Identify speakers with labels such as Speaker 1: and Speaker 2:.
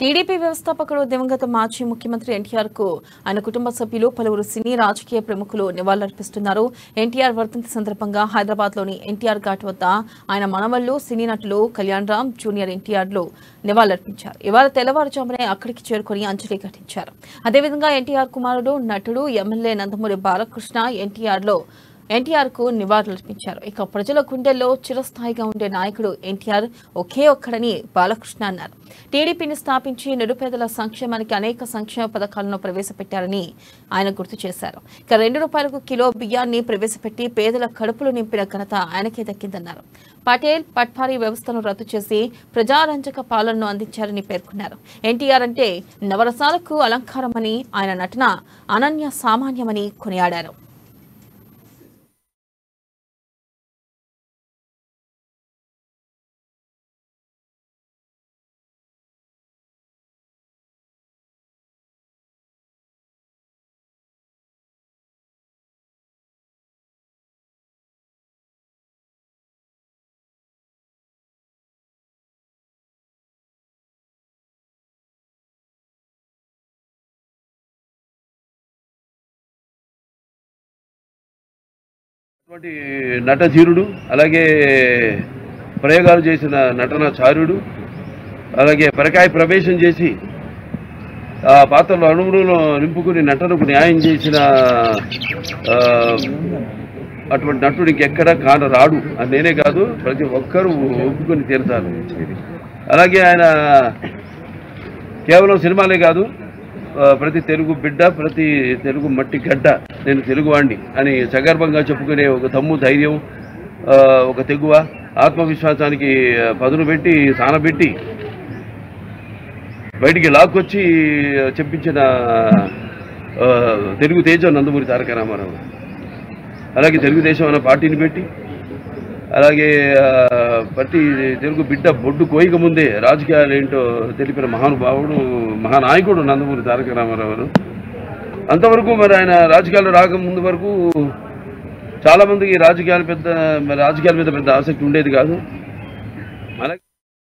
Speaker 1: TDP వ్యవస్థాపకుడు దివంగత మాజీ ముఖ్యమంత్రి ఎన్టీఆర్ కు ఆయన కుటుంబ సభ్యులు పలువురు సినీ రాజకీయ ప్రముఖులు నివాళులర్పిస్తున్నారు. ఎన్టీఆర్ వర్ధంతి సందర్భంగా హైదరాబాద్ లోని ఎన్టీఆర్ ఘాట్ వద్ద ఆయన మనవళ్లు సినీ నటులు కళ్యాణ్ రామ్, జూనియర్ ఎన్టీఆర్లు నివాళులర్పించారు. ఇవాళ తెల్లవారుజామునే అక్కడికి చేరుకుని అంజలి ఘటించారు. అదేవిధంగా ఎన్టీఆర్ కుమారుడు నటుడు ఎమ్మెల్యే నందమూరి బాలకృష్ణ ఎన్టీఆర్ కు నివాళులర్పించారు. ఇక ప్రజల గుండెల్లో చిరస్థాయిగా ఉండే నాయకుడు ఎన్టీఆర్ ఒకే ఒక్కడని బాలకృష్ణ అన్నారు. టీడీపీని స్థాపించి నిరుపేదల సంక్షేమానికి అనేక సంక్షేమ పథకాలను ప్రవేశపెట్టారని ఆయన గుర్తు చేశారు. ఇక ₹2 కిలో బియ్యాన్ని ప్రవేశపెట్టి పేదల కడుపులు నింపిన ఘనత ఆయనకే దక్కిందన్నారు. పటేల్ పట్వారీ వ్యవస్థను రద్దు చేసి ప్రజారంజక పాలనను అందించారని పేర్కొన్నారు. ఎన్టీఆర్ అంటే నవరసాలకు అలంకారమని, ఆయన నటన అనన్య సామాన్యమని కొనియాడారు.
Speaker 2: నటధీరుడు, అలాగే ప్రయోగాలు చేసిన నటనాచార్యుడు, అలాగే పరకాయ ప్రవేశం చేసి ఆ పాత్రలో అణువులను నింపుకుని నటనకు న్యాయం చేసిన అటువంటి నటుడు ఇంకెక్కడ కానరాడు అని నేనే కాదు, ప్రతి ఒక్కరూ ఒప్పుకొని తీరుతారు. అలాగే ఆయన కేవలం సినిమాలే కాదు, ప్రతి తెలుగు బిడ్డ, ప్రతి తెలుగు మట్టి గడ్డ, నేను తెలుగువాణ్ణి అని సగర్భంగా చెప్పుకునే ఒక దమ్ము, ధైర్యం, ఒక తెగువ, ఆత్మవిశ్వాసానికి పదును పెట్టి సానబెట్టి బయటికి లాక్కొచ్చి చెప్పించిన తెలుగు తేజం నందమూరి తారక రామారావు. అలాగే తెలుగుదేశం అన్న పార్టీని పెట్టి, అలాగే ప్రతి తెలుగు బిడ్డ బొడ్డు కోయిక ముందే రాజకీయాలు ఏంటో తెలిపిన మహానుభావుడు, మహానాయకుడు నందమూరి తారక రామారావు. అంతవరకు మరి ఆయన రాజకీయాలు రాకముందు వరకు చాలామందికి రాజకీయాల మీద పెద్ద ఆసక్తి ఉండేది కాదు. అలాగే